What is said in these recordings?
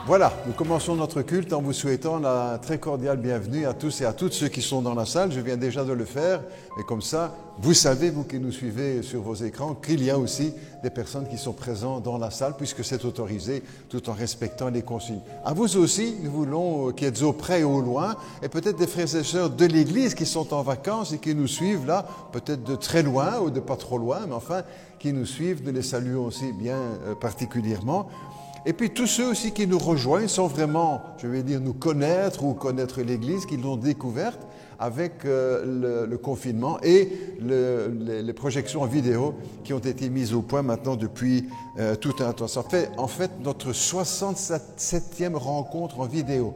Voilà, nous commençons notre culte en vous souhaitant la très cordiale bienvenue à tous et à toutes ceux qui sont dans la salle. Je viens déjà de le faire, mais comme ça, vous savez, vous qui nous suivez sur vos écrans, qu'il y a aussi des personnes qui sont présentes dans la salle, puisque c'est autorisé, tout en respectant les consignes. À vous aussi, nous voulons qui êtes au près et au loin, et peut-être des frères et sœurs de l'Église qui sont en vacances et qui nous suivent là, peut-être de très loin ou de pas trop loin, mais enfin, qui nous suivent, nous les saluons aussi bien particulièrement. Et puis tous ceux aussi qui nous rejoignent sans vraiment, je vais dire, nous connaître ou connaître l'Église, qui l'ont découverte avec le confinement et les projections en vidéo qui ont été mises au point maintenant depuis tout un temps. Ça fait en fait notre 67e rencontre en vidéo.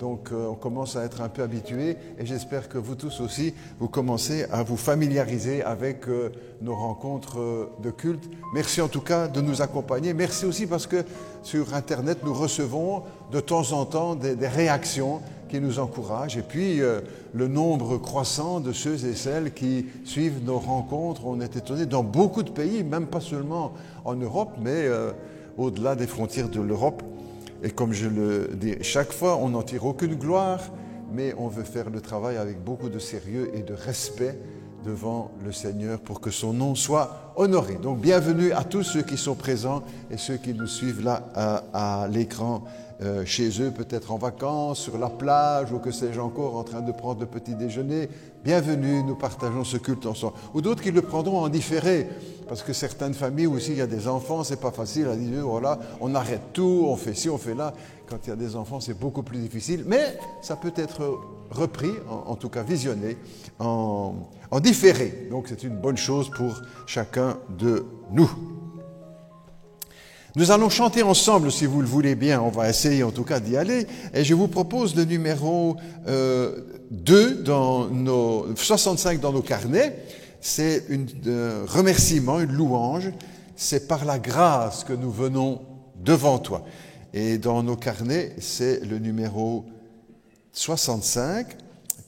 Donc on commence à être un peu habitué et j'espère que vous tous aussi, vous commencez à vous familiariser avec nos rencontres de culte. Merci en tout cas de nous accompagner. Merci aussi parce que sur Internet, nous recevons de temps en temps des réactions qui nous encouragent. Et puis le nombre croissant de ceux et celles qui suivent nos rencontres, on est étonné dans beaucoup de pays, même pas seulement en Europe, mais au-delà des frontières de l'Europe. Et comme je le dis chaque fois, on n'en tire aucune gloire, mais on veut faire le travail avec beaucoup de sérieux et de respect devant le Seigneur pour que son nom soit honoré. Donc bienvenue à tous ceux qui sont présents et ceux qui nous suivent là à l'écran chez eux, peut-être en vacances, sur la plage ou que sais-je encore, en train de prendre le petit déjeuner. Bienvenue, nous partageons ce culte ensemble. Ou d'autres qui le prendront en différé, parce que certaines familles aussi, il y a des enfants, c'est pas facile à dire, voilà, on arrête tout, on fait ci, on fait là. Quand il y a des enfants, c'est beaucoup plus difficile, mais ça peut être repris, en tout cas visionné, en différé. Donc c'est une bonne chose pour chacun de nous. Nous allons chanter ensemble, si vous le voulez bien, on va essayer en tout cas d'y aller, et je vous propose le numéro 2 dans 65 dans nos carnets. C'est un remerciement, une louange, c'est par la grâce que nous venons devant toi. Et dans nos carnets, c'est le numéro 65.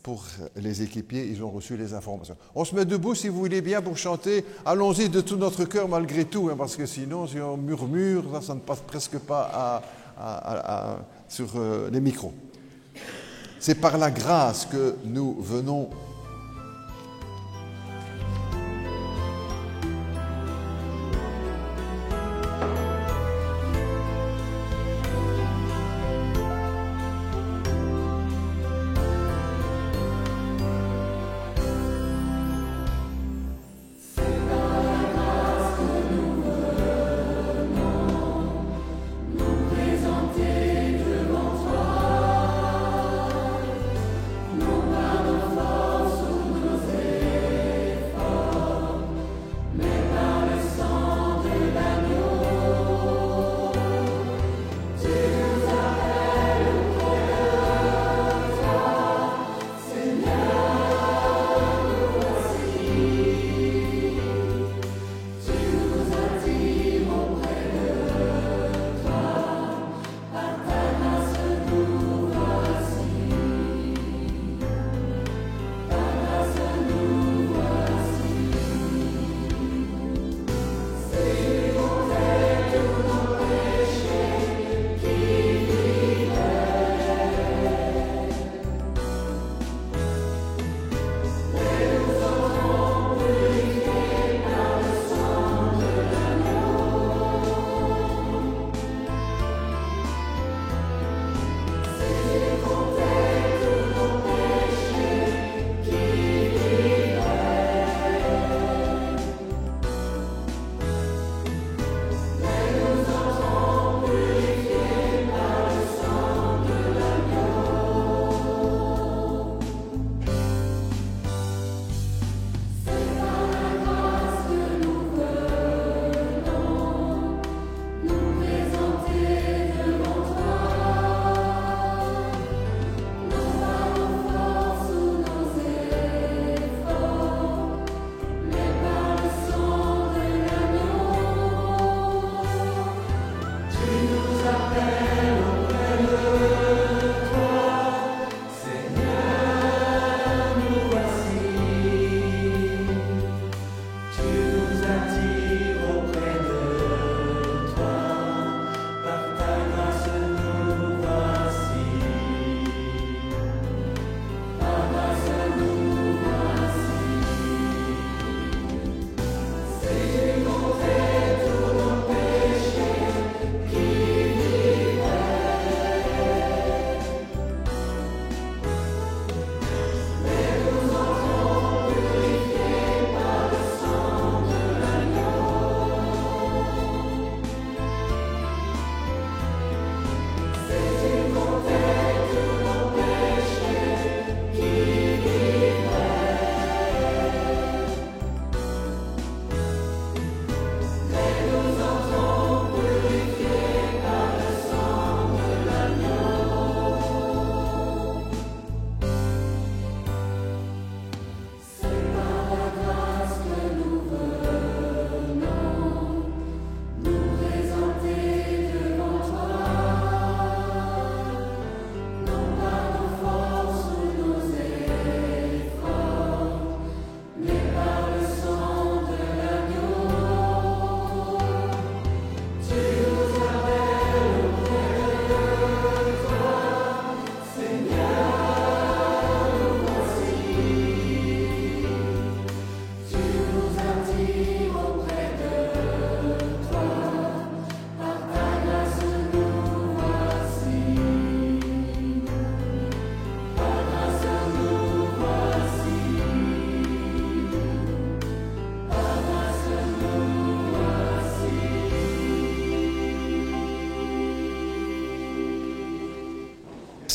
Pour les équipiers, ils ont reçu les informations. On se met debout, si vous voulez bien, pour chanter. Allons-y de tout notre cœur, malgré tout, hein, parce que sinon, si on murmure, ça ne passe presque pas sur les micros. C'est par la grâce que nous venons. Force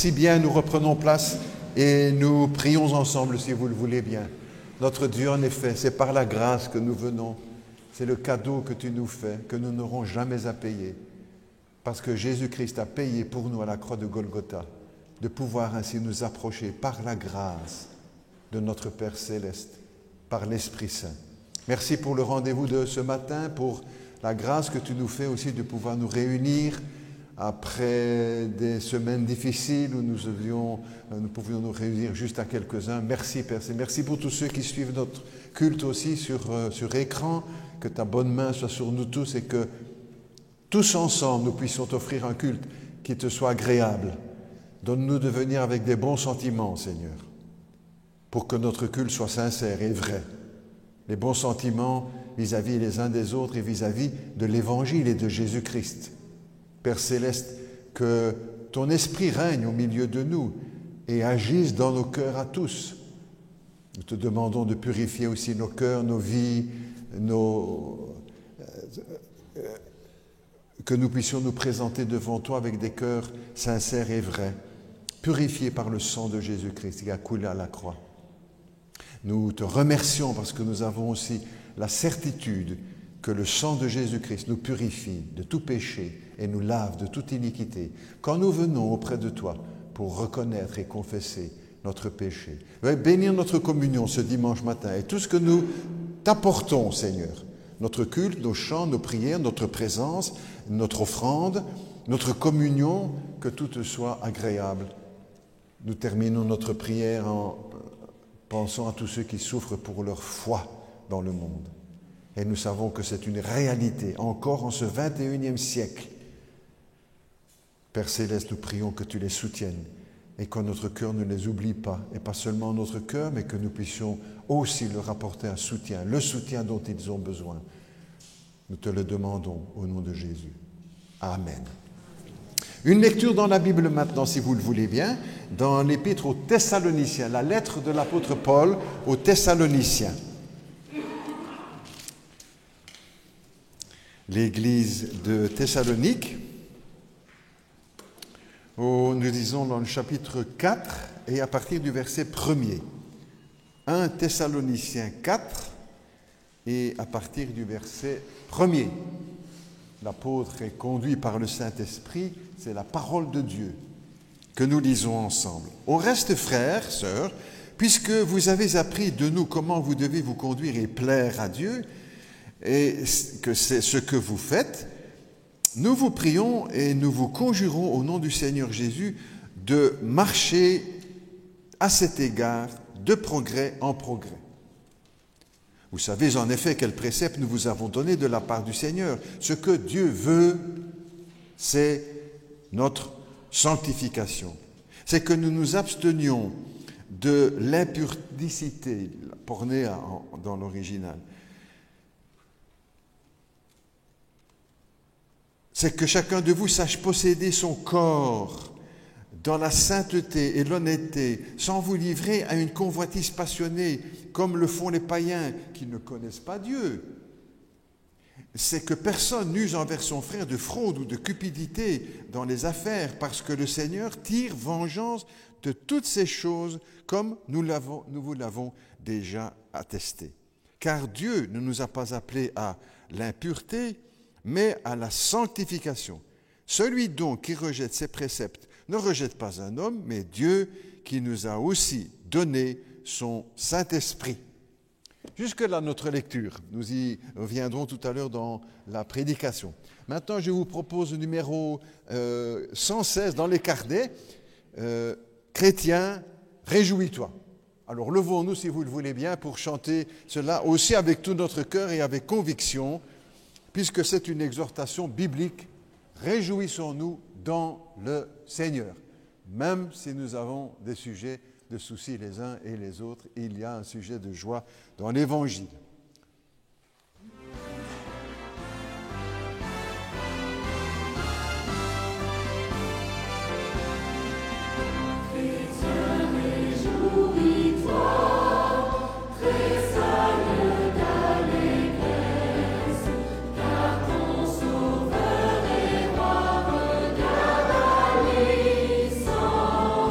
Si bien, nous reprenons place et nous prions ensemble, si vous le voulez bien. Notre Dieu, en effet, c'est par la grâce que nous venons. C'est le cadeau que tu nous fais, que nous n'aurons jamais à payer. Parce que Jésus-Christ a payé pour nous à la croix de Golgotha, de pouvoir ainsi nous approcher par la grâce de notre Père Céleste, par l'Esprit Saint. Merci pour le rendez-vous de ce matin, pour la grâce que tu nous fais aussi de pouvoir nous réunir après des semaines difficiles où nous pouvions nous réunir juste à quelques-uns. Merci Père, merci pour tous ceux qui suivent notre culte aussi sur écran, que ta bonne main soit sur nous tous et que tous ensemble nous puissions t'offrir un culte qui te soit agréable. Donne-nous de venir avec des bons sentiments, Seigneur, pour que notre culte soit sincère et vrai. Les bons sentiments vis-à-vis les uns des autres et vis-à-vis de l'Évangile et de Jésus-Christ. Père Céleste, que ton esprit règne au milieu de nous et agisse dans nos cœurs à tous. Nous te demandons de purifier aussi nos cœurs, nos vies, que nous puissions nous présenter devant toi avec des cœurs sincères et vrais, purifiés par le sang de Jésus-Christ qui a coulé à la croix. Nous te remercions parce que nous avons aussi la certitude que le sang de Jésus-Christ nous purifie de tout péché et nous lave de toute iniquité quand nous venons auprès de toi pour reconnaître et confesser notre péché. Bénir notre communion ce dimanche matin et tout ce que nous t'apportons, Seigneur, notre culte, nos chants, nos prières, notre présence, notre offrande, notre communion, que tout te soit agréable. Nous terminons notre prière en pensant à tous ceux qui souffrent pour leur foi dans le monde. Et nous savons que c'est une réalité, encore en ce 21e siècle. Père Céleste, nous prions que tu les soutiennes et que notre cœur ne les oublie pas. Et pas seulement notre cœur, mais que nous puissions aussi leur apporter un soutien, le soutien dont ils ont besoin. Nous te le demandons au nom de Jésus. Amen. Une lecture dans la Bible maintenant, si vous le voulez bien, dans l'Épître aux Thessaloniciens, la lettre de l'apôtre Paul aux Thessaloniciens. L'église de Thessalonique, nous lisons dans le chapitre 4 et à partir du verset 1er. 1 Thessaloniciens 4 et à partir du verset 1er. L'apôtre est conduit par le Saint-Esprit, c'est la parole de Dieu que nous lisons ensemble. Au reste, frères, sœurs, puisque vous avez appris de nous comment vous devez vous conduire et plaire à Dieu, et que c'est ce que vous faites, nous vous prions et nous vous conjurons au nom du Seigneur Jésus de marcher à cet égard de progrès en progrès. Vous savez en effet quels préceptes nous vous avons donnés de la part du Seigneur. Ce que Dieu veut, c'est notre sanctification. C'est que nous nous abstenions de l'impudicité, la pornéa dans l'original. C'est que chacun de vous sache posséder son corps dans la sainteté et l'honnêteté, sans vous livrer à une convoitise passionnée, comme le font les païens qui ne connaissent pas Dieu. C'est que personne n'use envers son frère de fraude ou de cupidité dans les affaires, parce que le Seigneur tire vengeance de toutes ces choses, comme nous vous l'avons déjà attesté. Car Dieu ne nous a pas appelés à l'impureté, mais à la sanctification. Celui donc qui rejette ses préceptes ne rejette pas un homme, mais Dieu qui nous a aussi donné son Saint-Esprit. Jusque-là, notre lecture. Nous y reviendrons tout à l'heure dans la prédication. Maintenant, je vous propose le numéro 116 dans les carnets. Chrétien, réjouis-toi. Alors, levons-nous, si vous le voulez bien, pour chanter cela aussi avec tout notre cœur et avec conviction, puisque c'est une exhortation biblique. Réjouissons-nous dans le Seigneur. Même si nous avons des sujets de soucis les uns et les autres, il y a un sujet de joie dans l'Évangile. Sauveur et roi, regarde à l'essence.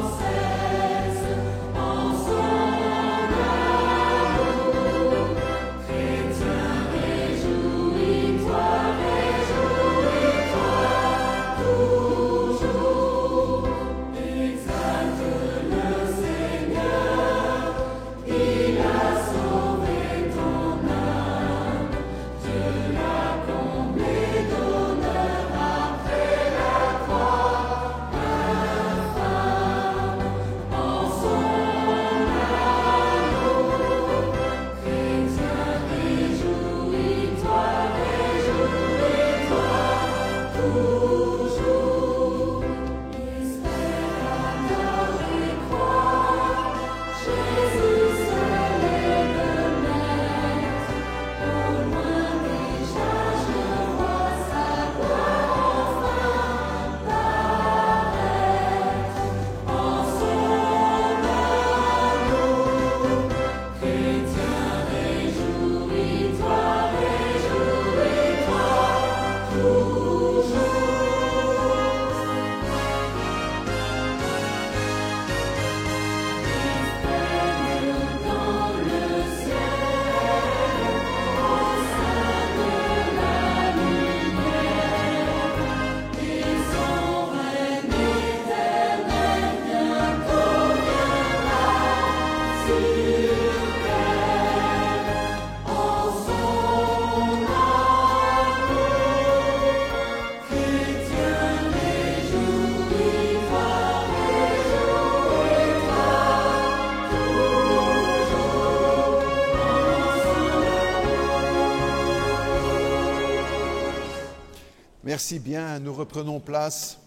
Merci bien, nous reprenons place.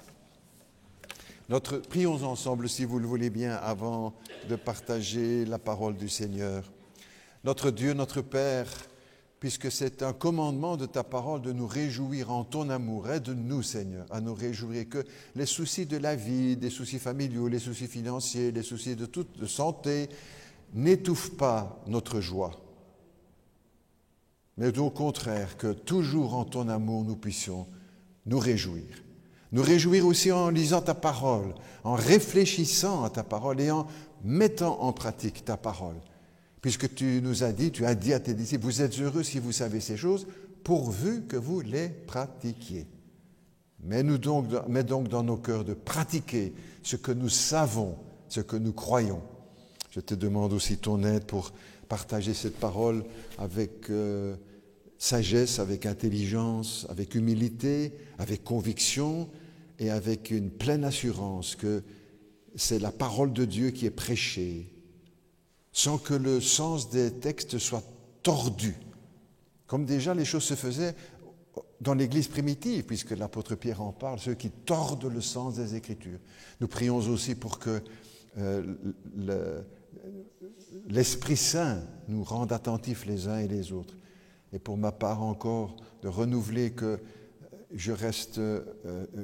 Prions ensemble, si vous le voulez bien, avant de partager la parole du Seigneur. Notre Dieu, notre Père, puisque c'est un commandement de ta parole de nous réjouir en ton amour, aide-nous, Seigneur, à nous réjouir, que les soucis de la vie, des soucis familiaux, les soucis financiers, les soucis de santé, n'étouffent pas notre joie. Mais au contraire, que toujours en ton amour, nous puissions nous réjouir. Nous réjouir aussi en lisant ta parole, en réfléchissant à ta parole et en mettant en pratique ta parole. Puisque tu as dit à tes disciples, vous êtes heureux si vous savez ces choses, pourvu que vous les pratiquiez. Mets donc dans nos cœurs de pratiquer ce que nous savons, ce que nous croyons. Je te demande aussi ton aide pour partager cette parole avec sagesse, avec intelligence, avec humilité, avec conviction et avec une pleine assurance que c'est la parole de Dieu qui est prêchée, sans que le sens des textes soit tordu, comme déjà les choses se faisaient dans l'Église primitive, puisque l'apôtre Pierre en parle, ceux qui tordent le sens des Écritures. Nous prions aussi pour que l'Esprit Saint nous rende attentifs les uns et les autres. Et pour ma part encore, de renouveler que je reste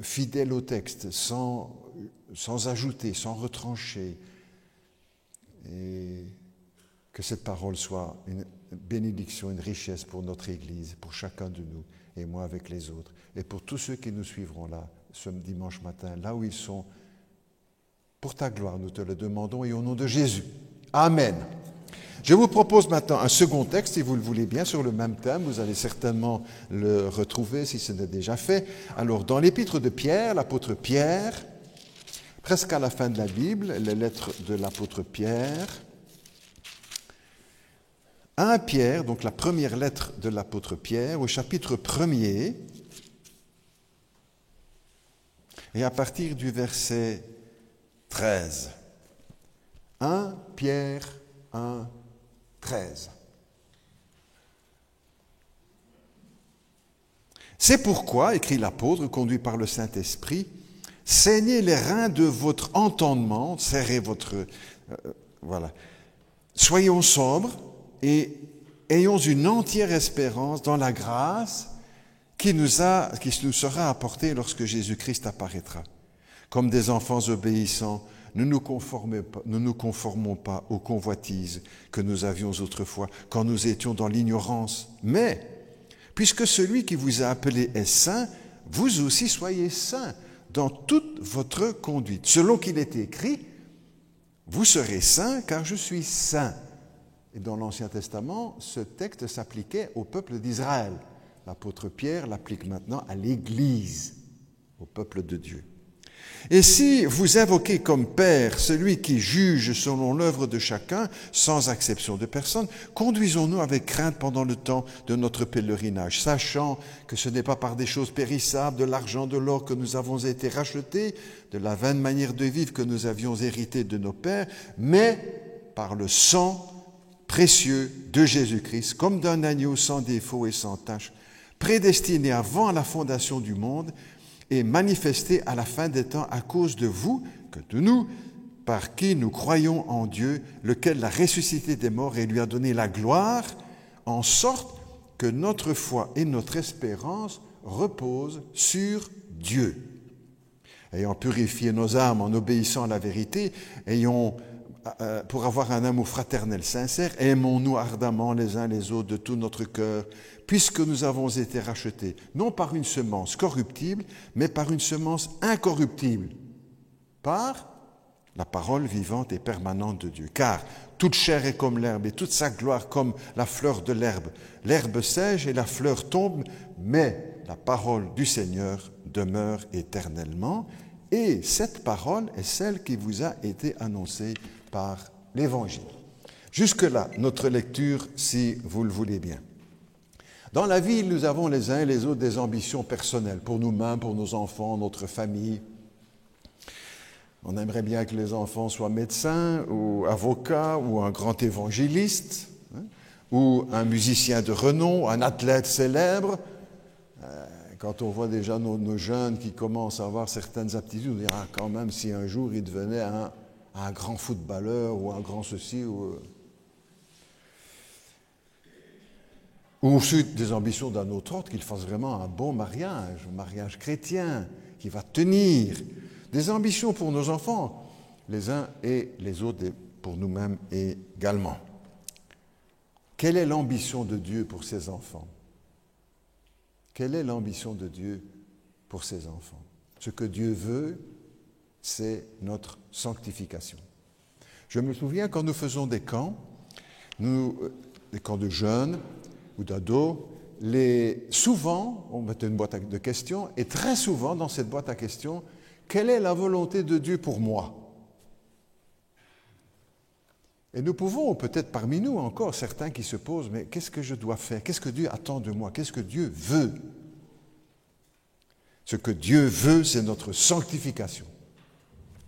fidèle au texte, sans ajouter, sans retrancher, et que cette parole soit une bénédiction, une richesse pour notre Église, pour chacun de nous, et moi avec les autres, et pour tous ceux qui nous suivront là, ce dimanche matin, là où ils sont. Pour ta gloire, nous te le demandons, et au nom de Jésus. Amen. Je vous propose maintenant un second texte, si vous le voulez bien, sur le même thème. Vous allez certainement le retrouver si ce n'est déjà fait. Alors, dans l'épître de Pierre, l'apôtre Pierre, presque à la fin de la Bible, les lettres de l'apôtre Pierre, 1 Pierre, donc la première lettre de l'apôtre Pierre, au chapitre 1er, et à partir du verset 13. 1 Pierre 1, 13. C'est pourquoi, écrit l'apôtre, conduit par le Saint-Esprit, saignez les reins de votre entendement, serrez votre... Soyons sobres et ayons une entière espérance dans la grâce qui nous sera apportée lorsque Jésus-Christ apparaîtra. Comme des enfants obéissants, ne nous conformons pas aux convoitises que nous avions autrefois quand nous étions dans l'ignorance. Mais, puisque celui qui vous a appelé est saint, vous aussi soyez saints dans toute votre conduite. Selon qu'il est écrit, vous serez saints car je suis saint. Et dans l'Ancien Testament, ce texte s'appliquait au peuple d'Israël. L'apôtre Pierre l'applique maintenant à l'Église, au peuple de Dieu. Et si vous invoquez comme Père celui qui juge selon l'œuvre de chacun, sans exception de personne, conduisons-nous avec crainte pendant le temps de notre pèlerinage, sachant que ce n'est pas par des choses périssables, de l'argent, de l'or que nous avons été rachetés, de la vaine manière de vivre que nous avions hérité de nos pères, mais par le sang précieux de Jésus-Christ, comme d'un agneau sans défaut et sans tache, prédestiné avant la fondation du monde, et manifesté à la fin des temps à cause de vous, que de nous, par qui nous croyons en Dieu, lequel l'a ressuscité des morts et lui a donné la gloire, en sorte que notre foi et notre espérance reposent sur Dieu. Ayant purifié nos âmes en obéissant à la vérité, pour avoir un amour fraternel sincère, aimons-nous ardemment les uns les autres de tout notre cœur, puisque nous avons été rachetés, non par une semence corruptible, mais par une semence incorruptible, par la parole vivante et permanente de Dieu. Car toute chair est comme l'herbe, et toute sa gloire comme la fleur de l'herbe. L'herbe sèche et la fleur tombe, mais la parole du Seigneur demeure éternellement. Et cette parole est celle qui vous a été annoncée par l'Évangile. Jusque-là, notre lecture, si vous le voulez bien. Dans la vie, nous avons les uns et les autres des ambitions personnelles, pour nous-mêmes, pour nos enfants, notre famille. On aimerait bien que les enfants soient médecins, ou avocats, ou un grand évangéliste, ou un musicien de renom, un athlète célèbre. Quand on voit déjà nos jeunes qui commencent à avoir certaines aptitudes, on dit, ah, quand même, si un jour ils devenaient un grand footballeur ou un grand ceci, ou aussi des ambitions d'un autre ordre, qu'ils fassent vraiment un bon mariage, un mariage chrétien, qui va tenir. Des ambitions pour nos enfants, les uns et les autres, et pour nous-mêmes également. Quelle est l'ambition de Dieu pour ses enfants? Quelle est l'ambition de Dieu pour ses enfants? Ce que Dieu veut, c'est notre sanctification. Je me souviens quand nous faisons des camps de jeunes ou d'ados, souvent, on mettait une boîte de questions, et très souvent dans cette boîte à questions, quelle est la volonté de Dieu pour moi? Et nous pouvons, peut-être parmi nous encore, certains qui se posent, mais qu'est-ce que je dois faire? Qu'est-ce que Dieu attend de moi? Qu'est-ce que Dieu veut? Ce que Dieu veut, c'est notre sanctification.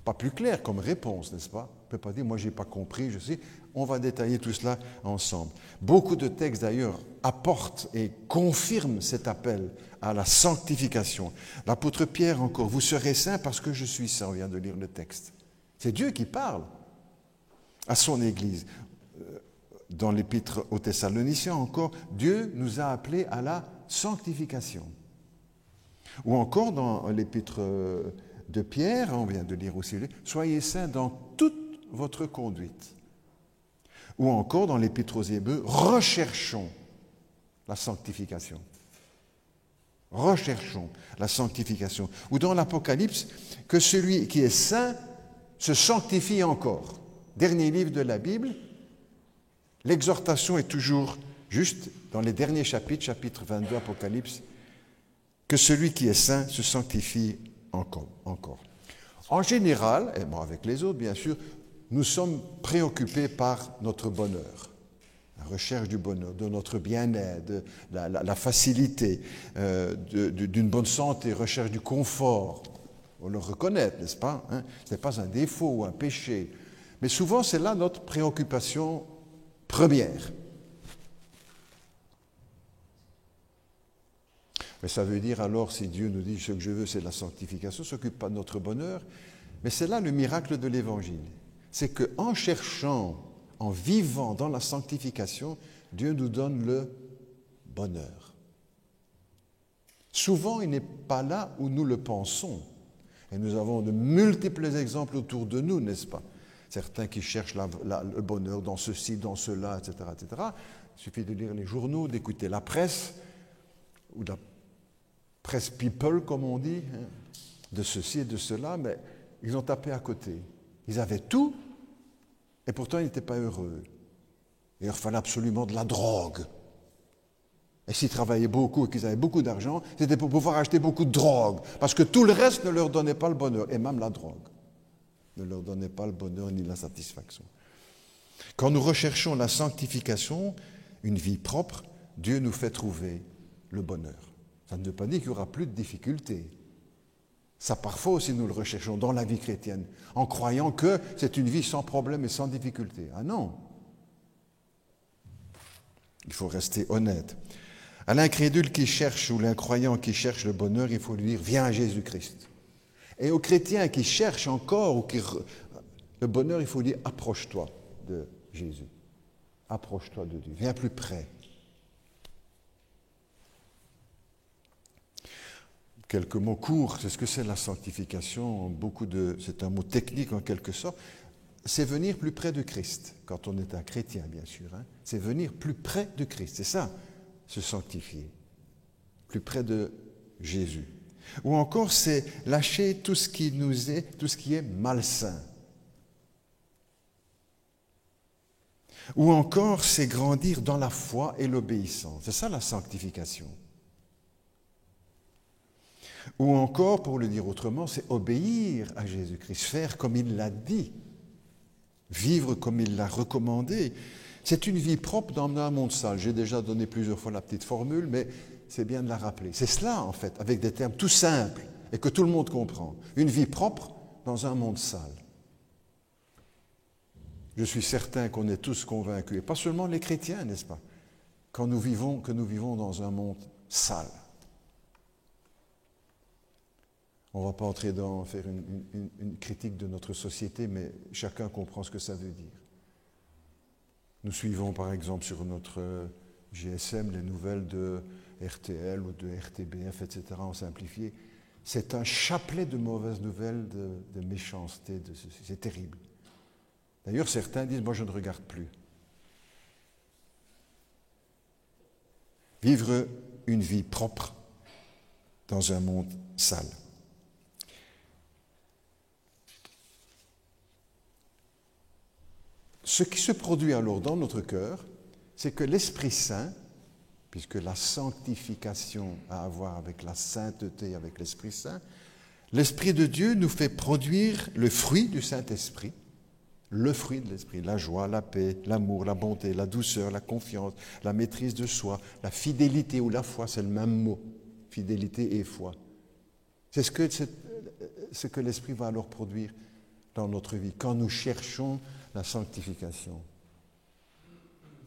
Pas plus clair comme réponse, n'est-ce pas? On ne peut pas dire, moi, je n'ai pas compris, je sais. On va détailler tout cela ensemble. Beaucoup de textes, d'ailleurs, apportent et confirment cet appel à la sanctification. L'apôtre Pierre, encore, vous serez saints parce que je suis saint. On vient de lire le texte. C'est Dieu qui parle à son Église. Dans l'épître aux Thessaloniciens, encore, Dieu nous a appelés à la sanctification. Ou encore dans l'épître de Pierre, on vient de lire aussi, soyez saints dans toute votre conduite. Ou encore dans l'épître aux Hébreux, recherchons la sanctification. Recherchons la sanctification. Ou dans l'Apocalypse, que celui qui est saint se sanctifie encore. Dernier livre de la Bible, l'exhortation est toujours juste dans les derniers chapitres, chapitre 22, Apocalypse, que celui qui est saint se sanctifie encore. En général, et bon, avec les autres bien sûr, nous sommes préoccupés par notre bonheur, la recherche du bonheur, de notre bien-être, de la facilité, d'une bonne santé, recherche du confort. On le reconnaît, n'est-ce pas? Ce n'est pas un défaut ou un péché. Mais souvent, c'est là notre préoccupation première. Mais ça veut dire alors, si Dieu nous dit ce que je veux, c'est la sanctification, ne s'occupe pas de notre bonheur. Mais c'est là le miracle de l'Évangile. C'est qu'en cherchant, en vivant dans la sanctification, Dieu nous donne le bonheur. Souvent, il n'est pas là où nous le pensons. Et nous avons de multiples exemples autour de nous, n'est-ce pas? Certains qui cherchent le bonheur dans ceci, dans cela, etc., etc. Il suffit de lire les journaux, d'écouter la presse, ou la presse people, comme on dit, de ceci et de cela, mais ils ont tapé à côté. Ils avaient tout, et pourtant ils n'étaient pas heureux. Il leur fallait absolument de la drogue. Et s'ils travaillaient beaucoup et qu'ils avaient beaucoup d'argent, c'était pour pouvoir acheter beaucoup de drogue, parce que tout le reste ne leur donnait pas le bonheur, et même la drogue ne leur donnait pas le bonheur ni la satisfaction. Quand nous recherchons la sanctification, une vie propre, Dieu nous fait trouver le bonheur. Ça ne veut pas dire qu'il n'y aura plus de difficultés. Ça, parfois aussi, nous le recherchons dans la vie chrétienne, en croyant que c'est une vie sans problème et sans difficulté. Ah non! Il faut rester honnête. À l'incrédule qui cherche, ou l'incroyant qui cherche le bonheur, il faut lui dire « Viens à Jésus-Christ ». Et aux chrétiens qui cherchent encore ou le bonheur, il faut dire « Approche-toi de Jésus. Approche-toi de Dieu. Viens plus près. » Quelques mots courts, c'est ce que c'est la sanctification. C'est un mot technique en quelque sorte. C'est venir plus près de Christ, quand on est un chrétien, bien sûr. C'est venir plus près de Christ. C'est ça, se sanctifier. Plus près de Jésus. Ou encore, c'est lâcher tout ce qui est malsain. Ou encore, c'est grandir dans la foi et l'obéissance. C'est ça la sanctification. Ou encore, pour le dire autrement, c'est obéir à Jésus-Christ, faire comme il l'a dit, vivre comme il l'a recommandé. C'est une vie propre dans un monde sale. J'ai déjà donné plusieurs fois la petite formule, mais c'est bien de la rappeler. C'est cela, en fait, avec des termes tout simples et que tout le monde comprend. Une vie propre dans un monde sale. Je suis certain qu'on est tous convaincus, et pas seulement les chrétiens, n'est-ce pas, que nous vivons dans un monde sale. On ne va pas entrer dans faire une critique de notre société, mais chacun comprend ce que ça veut dire. Nous suivons par exemple sur notre GSM les nouvelles de RTL ou de RTBF, etc. en simplifié. C'est un chapelet de mauvaises nouvelles, de méchanceté, c'est terrible. D'ailleurs, certains disent, moi je ne regarde plus. Vivre une vie propre dans un monde sale. Ce qui se produit alors dans notre cœur, c'est que l'Esprit Saint, puisque la sanctification a à voir avec la sainteté, avec l'Esprit Saint, l'Esprit de Dieu nous fait produire le fruit du Saint-Esprit, le fruit de l'Esprit, la joie, la paix, l'amour, la bonté, la douceur, la confiance, la maîtrise de soi, la fidélité ou la foi, c'est le même mot, fidélité et foi. C'est ce que l'Esprit va alors produire dans notre vie, quand nous cherchons la sanctification.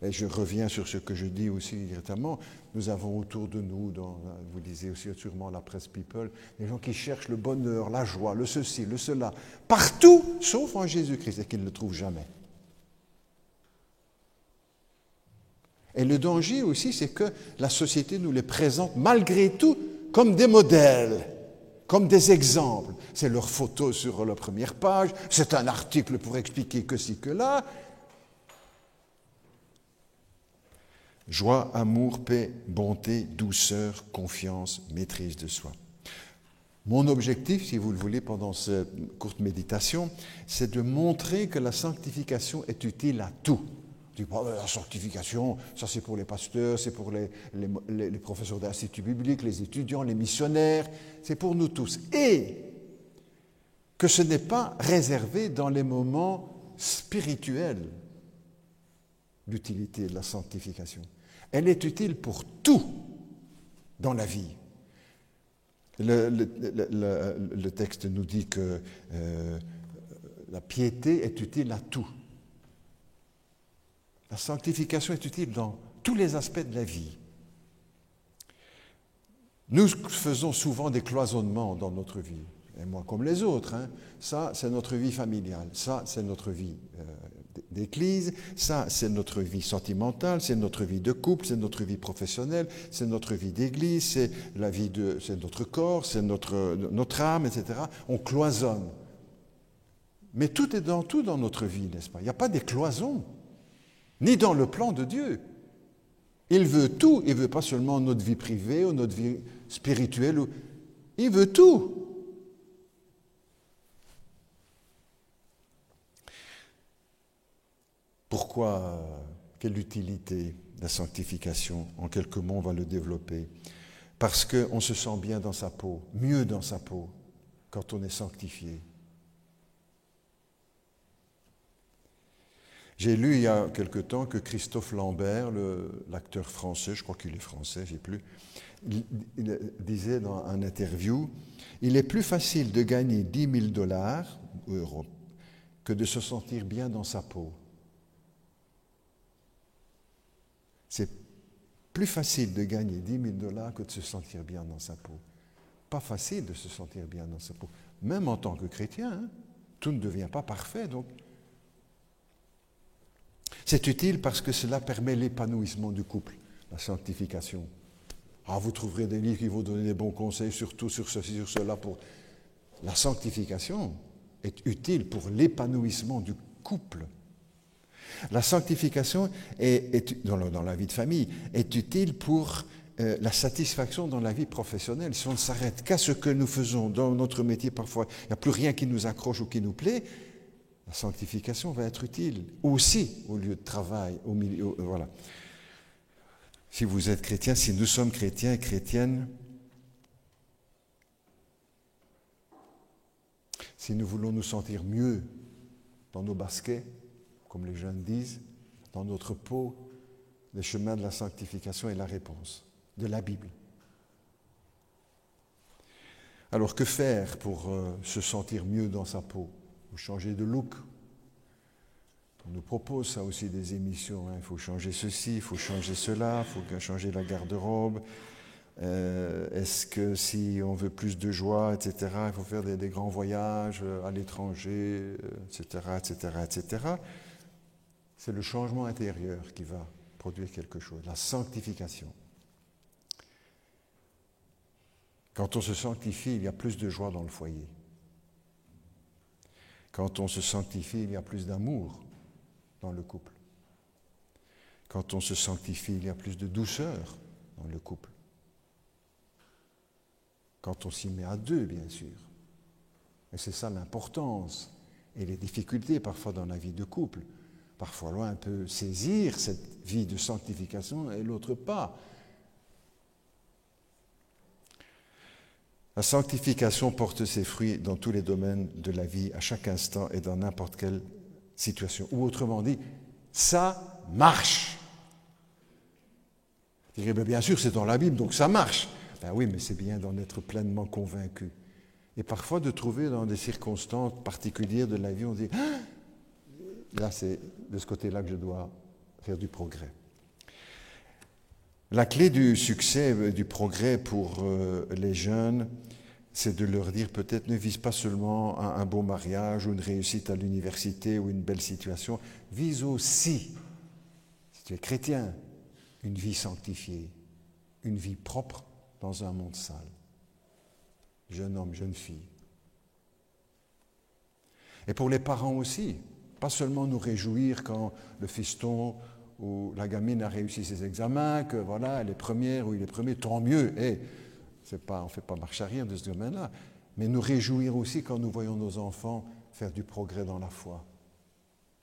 Et je reviens sur ce que je dis aussi directement, nous avons autour de nous, vous lisez aussi sûrement la presse People, des gens qui cherchent le bonheur, la joie, le ceci, le cela, partout, sauf en Jésus-Christ, et qu'ils ne le trouvent jamais. Et le danger aussi, c'est que la société nous les présente malgré tout comme des modèles, comme des exemples. C'est leur photo sur la première page, c'est un article pour expliquer que ci, que là. Joie, amour, paix, bonté, douceur, confiance, maîtrise de soi. Mon objectif, si vous le voulez, pendant cette courte méditation, c'est de montrer que la sanctification est utile à tout. Je dis, la sanctification, ça c'est pour les pasteurs, c'est pour les professeurs d'institut biblique, les étudiants, les missionnaires, c'est pour nous tous. Et que ce n'est pas réservé dans les moments spirituels l'utilité de la sanctification. Elle est utile pour tout dans la vie. Le texte nous dit que la piété est utile à tout. La sanctification est utile dans tous les aspects de la vie. Nous faisons souvent des cloisonnements dans notre vie, et moi comme les autres. Ça, c'est notre vie familiale, ça, c'est notre vie d'église, ça, c'est notre vie sentimentale, c'est notre vie de couple, c'est notre vie professionnelle, c'est notre vie d'église, c'est notre corps, c'est notre âme, etc. On cloisonne. Mais tout est dans tout dans notre vie, n'est-ce pas? Il n'y a pas des cloisons, ni dans le plan de Dieu. Il veut tout, il ne veut pas seulement notre vie privée ou notre vie spirituelle, il veut tout. Pourquoi, quelle utilité la sanctification? En quelques mots, on va le développer. Parce qu'on se sent bien dans sa peau, mieux dans sa peau, quand on est sanctifié. J'ai lu il y a quelque temps que Christophe Lambert, l'acteur français, je crois qu'il est français, je ne sais plus, il disait dans un interview, il est plus facile de gagner 10 000 dollars ou euros que de se sentir bien dans sa peau. C'est plus facile de gagner 10 000 dollars que de se sentir bien dans sa peau. Pas facile de se sentir bien dans sa peau. Même en tant que chrétien, tout ne devient pas parfait. Donc, c'est utile parce que cela permet l'épanouissement du couple, la sanctification. Vous trouverez des livres qui vont donner des bons conseils, surtout sur ceci, sur cela. La sanctification est utile pour l'épanouissement du couple. La sanctification dans la vie de famille est utile pour la satisfaction dans la vie professionnelle. Si on ne s'arrête qu'à ce que nous faisons dans notre métier, parfois, il n'y a plus rien qui nous accroche ou qui nous plaît, la sanctification va être utile aussi au lieu de travail, au milieu, voilà. Si vous êtes chrétien, si nous sommes chrétiens et chrétiennes, si nous voulons nous sentir mieux dans nos baskets, comme les jeunes disent, dans notre peau, le chemin de la sanctification est la réponse de la Bible. Alors que faire pour se sentir mieux dans sa peau? Il faut changer de look. On nous propose ça aussi des émissions. Il faut changer ceci, il faut changer cela, il faut changer la garde-robe. Est-ce que si on veut plus de joie, etc., il faut faire des grands voyages à l'étranger, etc., etc., etc. C'est le changement intérieur qui va produire quelque chose, la sanctification. Quand on se sanctifie, il y a plus de joie dans le foyer. Quand on se sanctifie, il y a plus d'amour dans le couple. Quand on se sanctifie, il y a plus de douceur dans le couple. Quand on s'y met à deux, bien sûr. Et c'est ça l'importance et les difficultés parfois dans la vie de couple. Parfois l'un peut saisir cette vie de sanctification et l'autre pas. La sanctification porte ses fruits dans tous les domaines de la vie, à chaque instant et dans n'importe quelle situation. Ou autrement dit, ça marche. Je dirais, bien sûr, c'est dans la Bible, donc ça marche. Ben oui, mais c'est bien d'en être pleinement convaincu. Et parfois de trouver dans des circonstances particulières de la vie, on dit, ah, là c'est de ce côté-là que je dois faire du progrès. La clé du succès, du progrès pour les jeunes, c'est de leur dire peut-être ne vise pas seulement un beau mariage ou une réussite à l'université ou une belle situation, vise aussi, si tu es chrétien, une vie sanctifiée, une vie propre dans un monde sale. Jeune homme, jeune fille. Et pour les parents aussi, pas seulement nous réjouir quand le fiston ou la gamine a réussi ses examens, que voilà, elle est première ou il est premier, tant mieux. Et on ne fait pas marche arrière de ce domaine-là. Mais nous réjouir aussi quand nous voyons nos enfants faire du progrès dans la foi.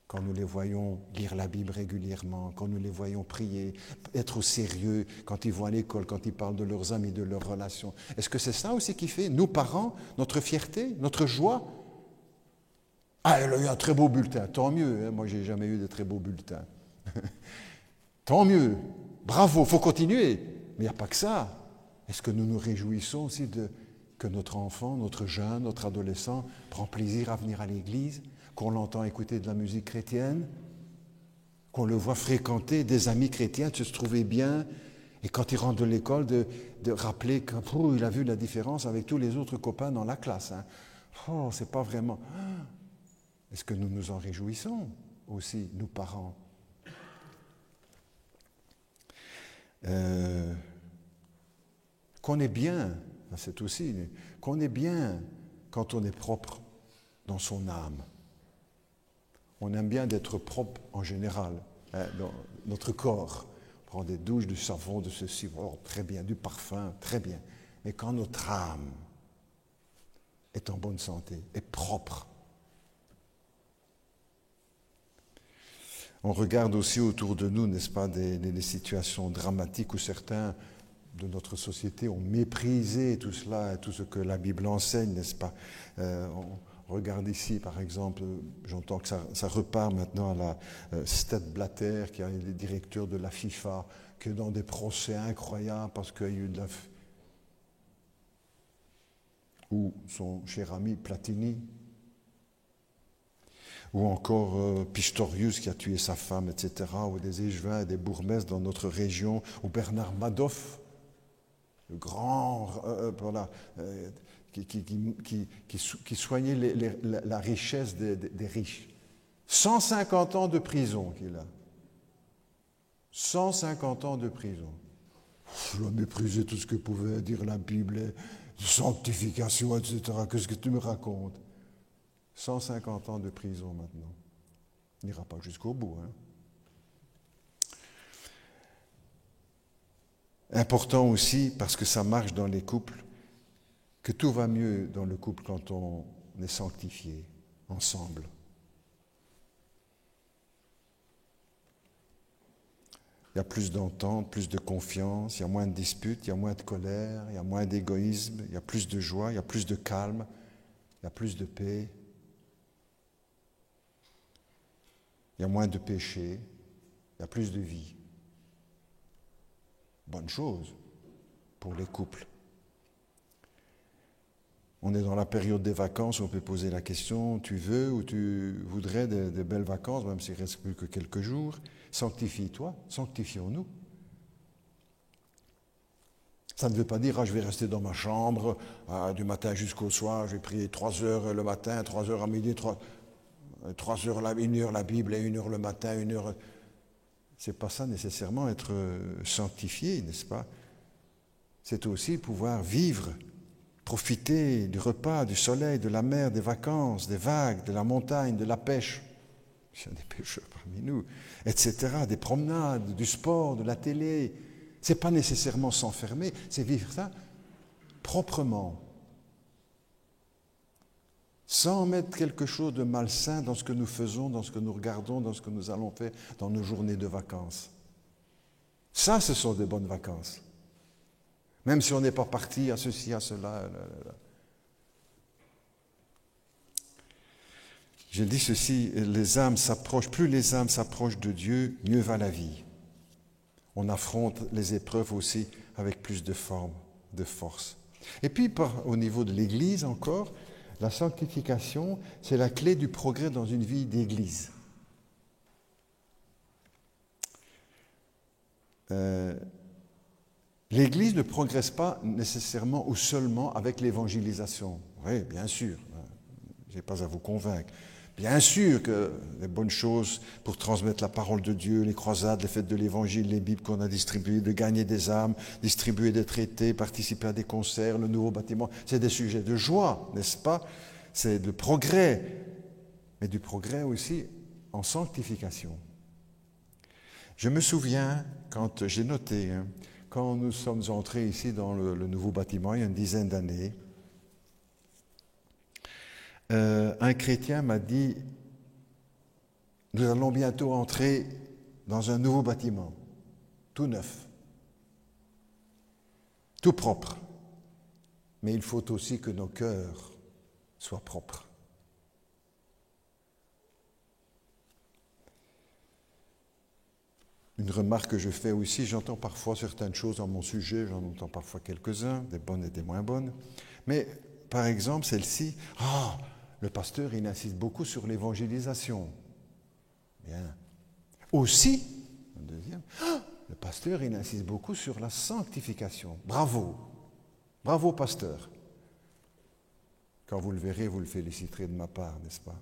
Quand nous les voyons lire la Bible régulièrement, quand nous les voyons prier, être au sérieux, quand ils vont à l'école, quand ils parlent de leurs amis, de leurs relations. Est-ce que c'est ça aussi qui fait, nous parents, notre fierté, notre joie? Ah, elle a eu un très beau bulletin, tant mieux. Hein, moi, je n'ai jamais eu de très beaux bulletins. Tant mieux, bravo, il faut continuer. Mais il n'y a pas que ça. Est-ce que nous nous réjouissons aussi que notre enfant, notre jeune, notre adolescent prend plaisir à venir à l'église, qu'on l'entend écouter de la musique chrétienne, qu'on le voit fréquenter des amis chrétiens, de se trouver bien, et quand il rentre de l'école, de rappeler qu'il a vu la différence avec tous les autres copains dans la classe. Hein. Oh, c'est pas vraiment... Est-ce que nous nous en réjouissons aussi, nous parents? Qu'on est bien, c'est aussi, qu'on est bien quand on est propre dans son âme. On aime bien d'être propre en général, hein, dans notre corps. On prend des douches, du savon, de ceci, oh, très bien, du parfum, très bien. Mais quand notre âme est en bonne santé, est propre, on regarde aussi autour de nous, n'est-ce pas, des situations dramatiques où certains de notre société ont méprisé tout cela, tout ce que la Bible enseigne, n'est-ce pas? On regarde ici, par exemple, j'entends que ça repart maintenant à la Stedt Blatter, qui est le directeur de la FIFA, qui est dans des procès incroyables parce qu'il y a eu de la... Ou son cher ami Platini, ou encore Pistorius qui a tué sa femme, etc., ou des échevins et des bourgmestres dans notre région, ou Bernard Madoff, le grand, voilà, qui soignait la richesse des riches. 150 ans de prison qu'il a. 150 ans de prison. Je méprisais tout ce que pouvait dire la Bible, sanctification, etc. Qu'est-ce que tu me racontes? 150 ans de prison maintenant. Il n'ira pas jusqu'au bout. Hein. Important aussi, parce que ça marche dans les couples, que tout va mieux dans le couple quand on est sanctifié ensemble. Il y a plus d'entente, plus de confiance, il y a moins de disputes, il y a moins de colère, il y a moins d'égoïsme, il y a plus de joie, il y a plus de calme, il y a plus de paix. Il y a moins de péché, il y a plus de vie. Bonne chose pour les couples. On est dans la période des vacances, on peut poser la question, tu veux ou tu voudrais des belles vacances, même s'il ne reste plus que quelques jours. Sanctifie-toi, sanctifions-nous. Ça ne veut pas dire, je vais rester dans ma chambre du matin jusqu'au soir, je vais prier 3 heures le matin, 3 heures à midi, 3 heures, 1 heure la Bible et 1 heure le matin, 1 heure... C'est pas ça nécessairement être sanctifié, n'est-ce pas? C'est aussi pouvoir vivre, profiter du repas, du soleil, de la mer, des vacances, des vagues, de la montagne, de la pêche. Il y a des pêcheurs parmi nous, etc., des promenades, du sport, de la télé. Ce n'est pas nécessairement s'enfermer, c'est vivre ça proprement, sans mettre quelque chose de malsain dans ce que nous faisons, dans ce que nous regardons, dans ce que nous allons faire dans nos journées de vacances. Ça, ce sont des bonnes vacances. Même si on n'est pas parti à ceci, à cela. Je dis ceci, les âmes s'approchent, plus les âmes s'approchent de Dieu, mieux va la vie. On affronte les épreuves aussi avec plus de force. Et puis, au niveau de l'Église encore, la sanctification, c'est la clé du progrès dans une vie d'Église. L'Église ne progresse pas nécessairement ou seulement avec l'évangélisation. Oui, bien sûr, je n'ai pas à vous convaincre. Bien sûr que les bonnes choses pour transmettre la parole de Dieu, les croisades, les fêtes de l'Évangile, les Bibles qu'on a distribuées, de gagner des âmes, distribuer des traités, participer à des concerts, le nouveau bâtiment, c'est des sujets de joie, n'est-ce pas? C'est de progrès, mais du progrès aussi en sanctification. Je me souviens, quand j'ai noté, quand nous sommes entrés ici dans le nouveau bâtiment, il y a une dizaine d'années, un chrétien m'a dit, nous allons bientôt entrer dans un nouveau bâtiment, tout neuf, tout propre, mais il faut aussi que nos cœurs soient propres. Une remarque que je fais aussi, j'entends parfois certaines choses dans mon sujet, j'en entends parfois quelques-uns, des bonnes et des moins bonnes, mais par exemple celle-ci, le pasteur, il insiste beaucoup sur l'évangélisation. Bien. Aussi, un deuxième, le pasteur, il insiste beaucoup sur la sanctification. Bravo. Bravo, pasteur. Quand vous le verrez, vous le féliciterez de ma part, n'est-ce pas?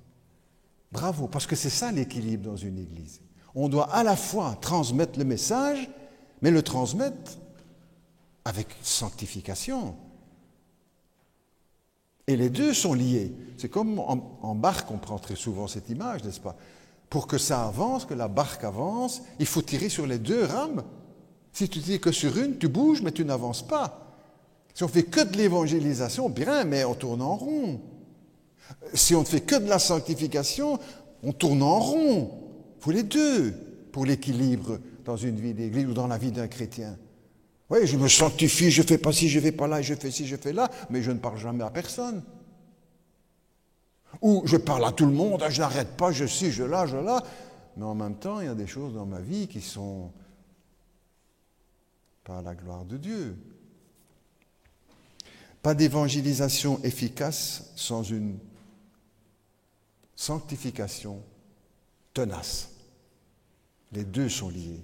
Bravo, parce que c'est ça l'équilibre dans une église. On doit à la fois transmettre le message, mais le transmettre avec sanctification. Et les deux sont liés. C'est comme en barque, on prend très souvent cette image, n'est-ce pas? Pour que ça avance, que la barque avance, il faut tirer sur les deux rames. Si tu tires que sur une, tu bouges, mais tu n'avances pas. Si on fait que de l'évangélisation, bien, mais on tourne en rond. Si on ne fait que de la sanctification, on tourne en rond. Il faut les deux pour l'équilibre dans une vie d'église ou dans la vie d'un chrétien. Oui, je me sanctifie, je ne fais pas ci, je ne fais pas là, je fais ci, je fais là, mais je ne parle jamais à personne. Ou je parle à tout le monde, je n'arrête pas, je ci, je là, mais en même temps, il y a des choses dans ma vie qui sont pas à la gloire de Dieu. Pas d'évangélisation efficace sans une sanctification tenace. Les deux sont liés.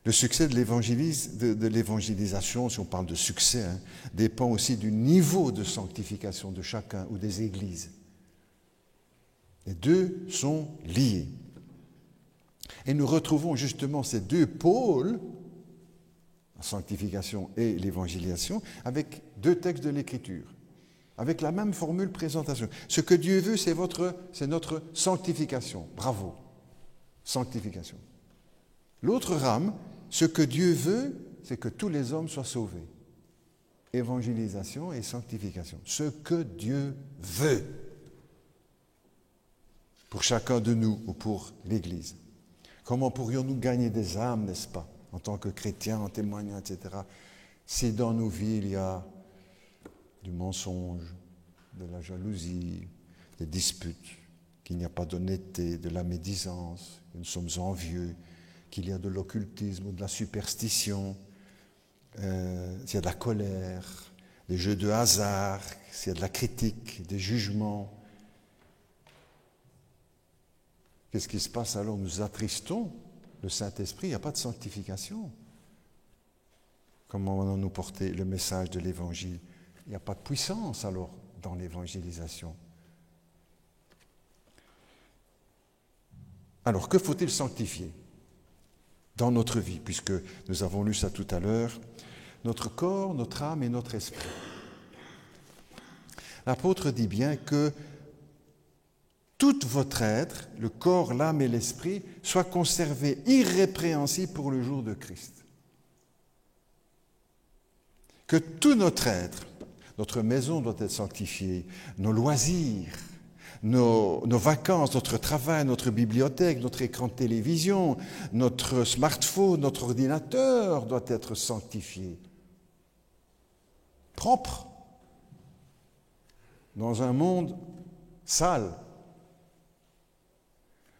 Le succès de l'évangélisation, si on parle de succès, dépend aussi du niveau de sanctification de chacun ou des églises. Les deux sont liés. Et nous retrouvons justement ces deux pôles, la sanctification et l'évangélisation, avec deux textes de l'Écriture, avec la même formule présentation. Ce que Dieu veut, c'est notre sanctification. Bravo. Sanctification. L'autre rame, ce que Dieu veut, c'est que tous les hommes soient sauvés. Évangélisation et sanctification. Ce que Dieu veut pour chacun de nous ou pour l'Église. Comment pourrions-nous gagner des âmes, n'est-ce pas, en tant que chrétiens, en témoignant, etc., si dans nos vies il y a du mensonge, de la jalousie, des disputes, qu'il n'y a pas d'honnêteté, de la médisance, que nous sommes envieux, qu'il y a de l'occultisme ou de la superstition, s'il y a de la colère, des jeux de hasard, s'il y a de la critique, des jugements. Qu'est-ce qui se passe alors? Nous attristons le Saint-Esprit, il n'y a pas de sanctification. Comment allons-nous porter le message de l'Évangile? Il n'y a pas de puissance alors dans l'évangélisation. Alors, que faut-il sanctifier dans notre vie, puisque nous avons lu ça tout à l'heure? Notre corps, notre âme et notre esprit. L'apôtre dit bien que tout votre être, le corps, l'âme et l'esprit, soit conservé irrépréhensible pour le jour de Christ. Que tout notre être, notre maison doit être sanctifiée, nos loisirs, nos vacances, notre travail, notre bibliothèque, notre écran de télévision, notre smartphone, notre ordinateur doit être sanctifié. Propre. Dans un monde sale.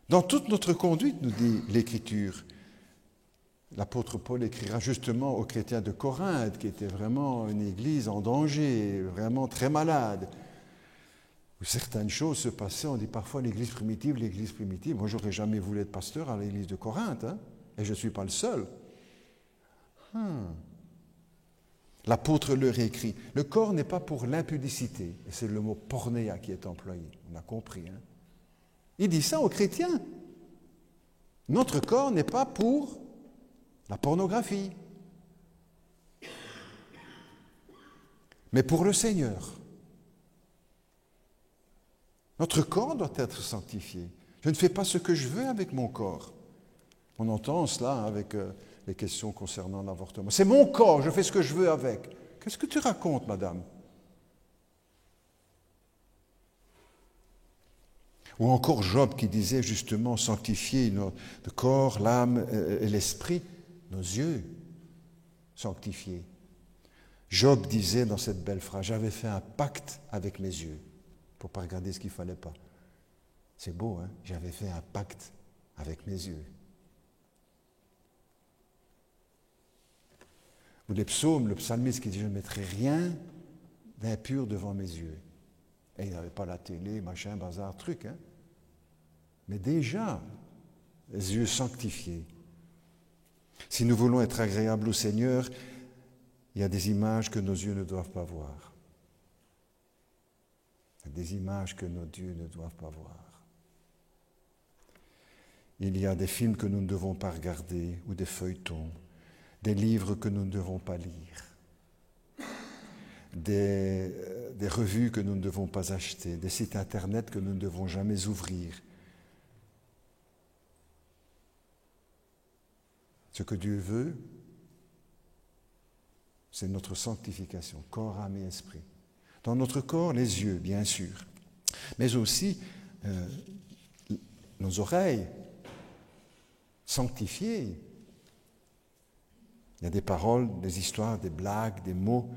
Dans toute notre conduite, nous dit l'Écriture, l'apôtre Paul écrira justement aux chrétiens de Corinthe, qui était vraiment une église en danger, vraiment très malade, où certaines choses se passaient. On dit parfois l'église primitive. Moi, j'aurais jamais voulu être pasteur à l'église de Corinthe, hein, et je ne suis pas le seul. L'apôtre leur écrit, le corps n'est pas pour l'impudicité, et c'est le mot pornéia qui est employé, on a compris. Hein? Il dit ça aux chrétiens. Notre corps n'est pas pour la pornographie, mais pour le Seigneur. Notre corps doit être sanctifié. Je ne fais pas ce que je veux avec mon corps. On entend cela avec les questions concernant l'avortement. C'est mon corps, je fais ce que je veux avec. Qu'est-ce que tu racontes, madame? Ou encore Job qui disait justement sanctifier notre corps, l'âme et l'esprit, nos yeux sanctifiés. Job disait dans cette belle phrase, j'avais fait un pacte avec mes yeux pour ne pas regarder ce qu'il ne fallait pas. C'est beau, hein? J'avais fait un pacte avec mes yeux. Ou les psaumes, le psalmiste qui dit, je ne mettrai rien d'impur devant mes yeux. Et il n'avait pas la télé, machin, bazar, truc, hein? Mais déjà, les yeux sanctifiés. Si nous voulons être agréables au Seigneur, il y a des images que nos yeux ne doivent pas voir. Il y a des images que nos yeux ne doivent pas voir. Il y a des films que nous ne devons pas regarder, ou des feuilletons, des livres que nous ne devons pas lire, des revues que nous ne devons pas acheter, des sites internet que nous ne devons jamais ouvrir. Ce que Dieu veut, c'est notre sanctification, corps, âme et esprit. Dans notre corps, les yeux, bien sûr, mais aussi nos oreilles sanctifiées. Il y a des paroles, des histoires, des blagues, des mots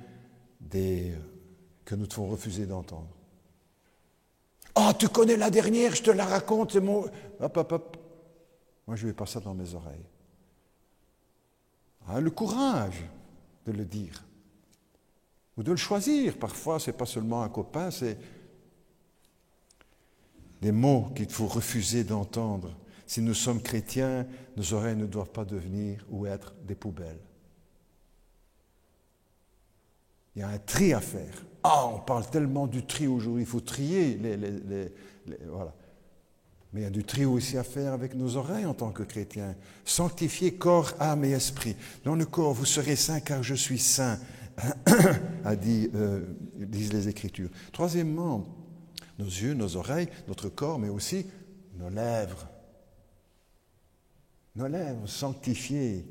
que nous devons refuser d'entendre. « Oh, tu connais la dernière, je te la raconte, c'est mon... » Hop, hop, hop. Moi, je ne mets pas ça dans mes oreilles. Le courage de le dire, ou de le choisir. Parfois, ce n'est pas seulement un copain, c'est des mots qu'il faut refuser d'entendre. Si nous sommes chrétiens, nos oreilles ne doivent pas devenir ou être des poubelles. Il y a un tri à faire. On parle tellement du tri aujourd'hui, il faut trier voilà. Mais il y a du tri aussi à faire avec nos oreilles en tant que chrétiens. Sanctifier corps, âme et esprit. Dans le corps, vous serez saints car je suis saint, disent les Écritures. Troisièmement, nos yeux, nos oreilles, notre corps, mais aussi nos lèvres. Nos lèvres sanctifiées.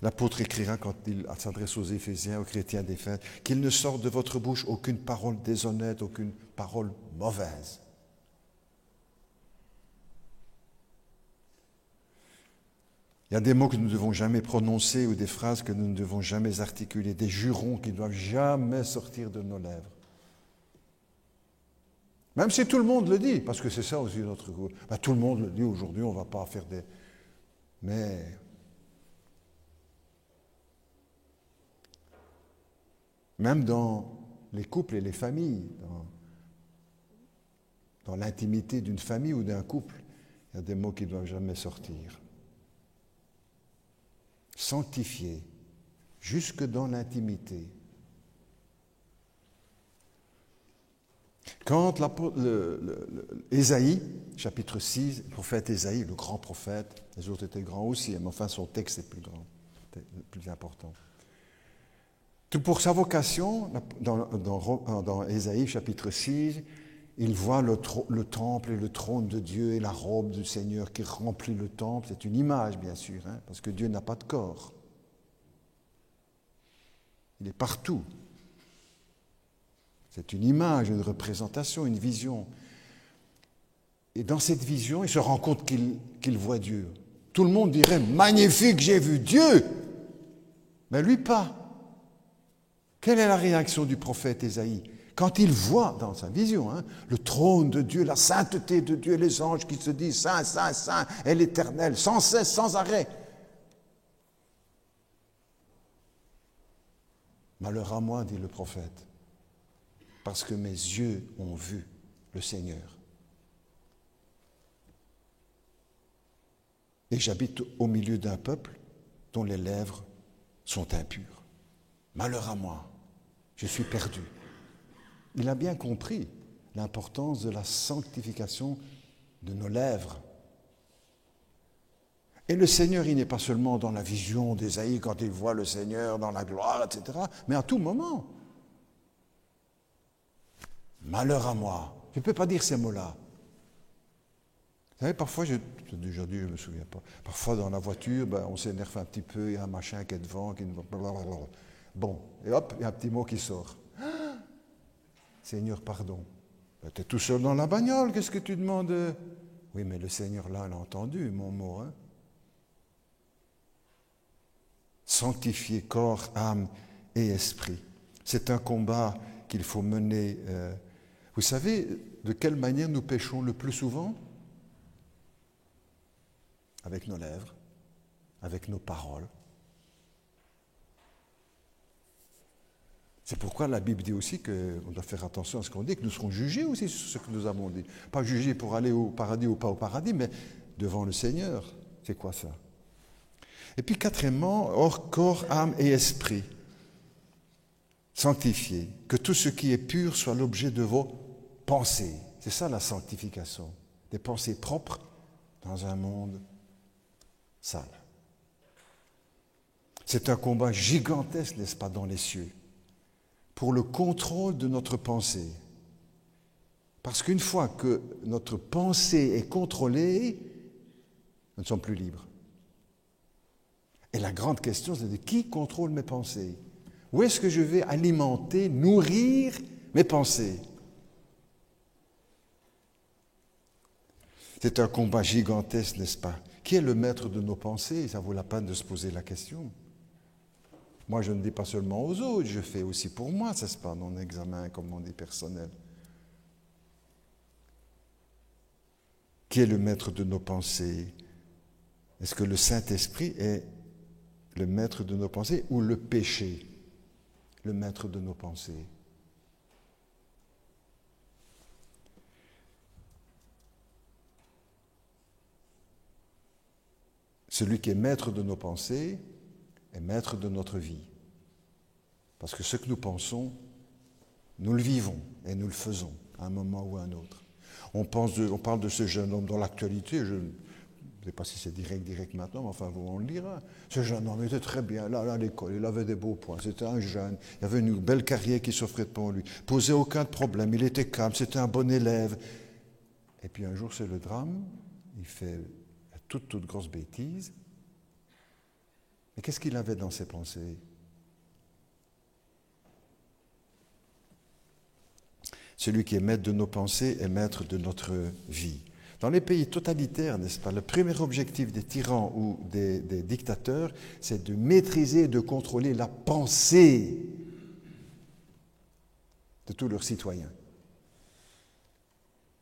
L'apôtre écrira quand il s'adresse aux Éphésiens, aux chrétiens d'Éphèse, qu'il ne sorte de votre bouche aucune parole déshonnête, aucune parole mauvaise. Il y a des mots que nous ne devons jamais prononcer ou des phrases que nous ne devons jamais articuler, des jurons qui ne doivent jamais sortir de nos lèvres. Même si tout le monde le dit, parce que c'est ça aussi notre goût. Tout le monde le dit aujourd'hui, on ne va pas faire des... Mais... Même dans les couples et les familles, dans l'intimité d'une famille ou d'un couple, il y a des mots qui ne doivent jamais sortir. Sanctifier jusque dans l'intimité. Quand Ésaïe, chapitre 6, le prophète Ésaïe, le grand prophète, les autres étaient grands aussi, mais enfin son texte est plus grand, plus important. Tout pour sa vocation, dans Ésaïe chapitre 6, il voit le temple et le trône de Dieu et la robe du Seigneur qui remplit le temple. C'est une image, bien sûr, parce que Dieu n'a pas de corps. Il est partout. C'est une image, une représentation, une vision. Et dans cette vision, il se rend compte qu'il voit Dieu. Tout le monde dirait « Magnifique, j'ai vu Dieu !» Mais lui pas. Quelle est la réaction du prophète Ésaïe? Quand il voit dans sa vision le trône de Dieu, la sainteté de Dieu, les anges qui se disent « Saint, Saint, Saint » et l'Éternel, sans cesse, sans arrêt. Malheur à moi, dit le prophète, parce que mes yeux ont vu le Seigneur. Et j'habite au milieu d'un peuple dont les lèvres sont impures. Malheur à moi, je suis perdu. Il a bien compris l'importance de la sanctification de nos lèvres. Et le Seigneur, il n'est pas seulement dans la vision d'Ésaïe quand il voit le Seigneur dans la gloire, etc., mais à tout moment. Malheur à moi. Je ne peux pas dire ces mots-là. Vous savez, parfois, j'ai déjà dit, je ne me souviens pas, parfois dans la voiture, on s'énerve un petit peu, il y a un machin qui est devant, qui ne va pas... Bon, et hop, il y a un petit mot qui sort. Ah, Seigneur, pardon. Tu es tout seul dans la bagnole, qu'est-ce que tu demandes? Oui, mais le Seigneur, là, il a entendu mon mot. Sanctifier corps, âme et esprit. C'est un combat qu'il faut mener. Vous savez de quelle manière nous péchons le plus souvent? Avec nos lèvres, avec nos paroles. C'est pourquoi la Bible dit aussi qu'on doit faire attention à ce qu'on dit, que nous serons jugés aussi sur ce que nous avons dit. Pas jugés pour aller au paradis ou pas au paradis, mais devant le Seigneur. C'est quoi ça? Et puis quatrièmement, hors corps, âme et esprit. Sanctifié. Que tout ce qui est pur soit l'objet de vos pensées. C'est ça la sanctification. Des pensées propres dans un monde sale. C'est un combat gigantesque, n'est-ce pas, dans les cieux, pour le contrôle de notre pensée. Parce qu'une fois que notre pensée est contrôlée, nous ne sommes plus libres. Et la grande question, c'est de qui contrôle mes pensées? Où est-ce que je vais alimenter, nourrir mes pensées? C'est un combat gigantesque, n'est-ce pas? Qui est le maître de nos pensées? Ça vaut la peine de se poser la question. Moi, je ne dis pas seulement aux autres, je fais aussi pour moi, ça se passe dans un examen, comme on dit, personnel. Qui est le maître de nos pensées? Est-ce que le Saint-Esprit est le maître de nos pensées ou le péché, le maître de nos pensées? Celui qui est maître de nos pensées est maître de notre vie. Parce que ce que nous pensons, nous le vivons et nous le faisons à un moment ou à un autre. On parle de ce jeune homme dans l'actualité, je ne sais pas si c'est direct maintenant, mais enfin, on le lira. Ce jeune homme était très bien, là à l'école, il avait des beaux points, c'était un jeune, il avait une belle carrière qui s'offrait pour lui, posait aucun problème, il était calme, c'était un bon élève. Et puis un jour, c'est le drame, il fait toute grosse bêtise. Mais qu'est-ce qu'il avait dans ses pensées? Celui qui est maître de nos pensées est maître de notre vie. Dans les pays totalitaires, n'est-ce pas, le premier objectif des tyrans ou des dictateurs, c'est de maîtriser et de contrôler la pensée de tous leurs citoyens.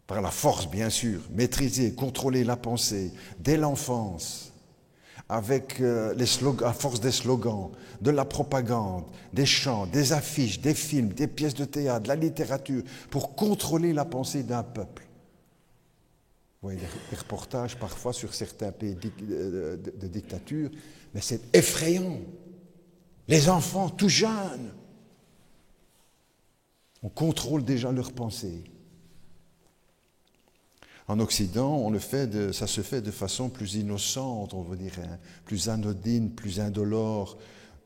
Par la force, bien sûr, maîtriser, contrôler la pensée dès l'enfance, avec à force des slogans, de la propagande, des chants, des affiches, des films, des pièces de théâtre, de la littérature, pour contrôler la pensée d'un peuple. Vous voyez des reportages parfois sur certains pays de dictature, mais c'est effrayant. Les enfants tout jeunes, on contrôle déjà leurs pensées. En Occident, ça se fait de façon plus innocente, on va dire, hein, plus anodine, plus indolore,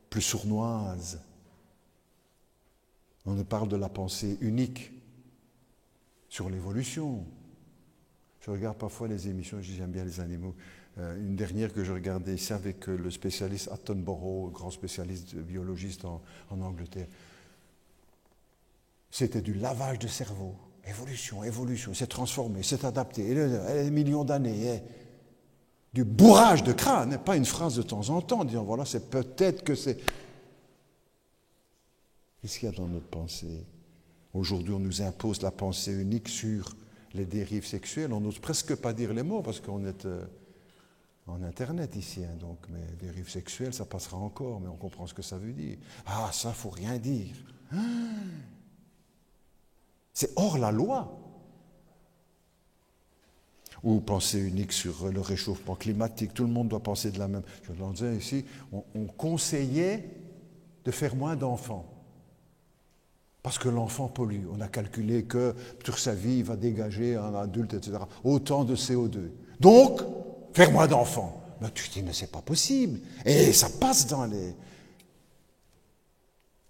plus sournoise. On nous parle de la pensée unique sur l'évolution. Je regarde parfois les émissions, j'aime bien les animaux. Une dernière que je regardais ici avec le spécialiste Attenborough, grand spécialiste biologiste en Angleterre. C'était du lavage de cerveau. Évolution, évolution, c'est transformé, c'est adapté. Et des millions d'années. Du bourrage de crâne, pas une phrase de temps en temps, disant voilà, c'est peut-être que c'est... Qu'est-ce qu'il y a dans notre pensée? Aujourd'hui, on nous impose la pensée unique sur les dérives sexuelles. On n'ose presque pas dire les mots parce qu'on est en Internet ici. Hein, donc, mais dérives sexuelles, ça passera encore, mais on comprend ce que ça veut dire. Ah, ça, il ne faut rien dire. C'est hors la loi. Ou pensée unique sur le réchauffement climatique. Tout le monde doit penser de la même. Je le disais ici, on conseillait de faire moins d'enfants. Parce que l'enfant pollue. On a calculé que sur sa vie, il va dégager un adulte, etc., autant de CO2. Donc, faire moins d'enfants. Mais tu te dis, mais c'est pas possible. Et ça passe dans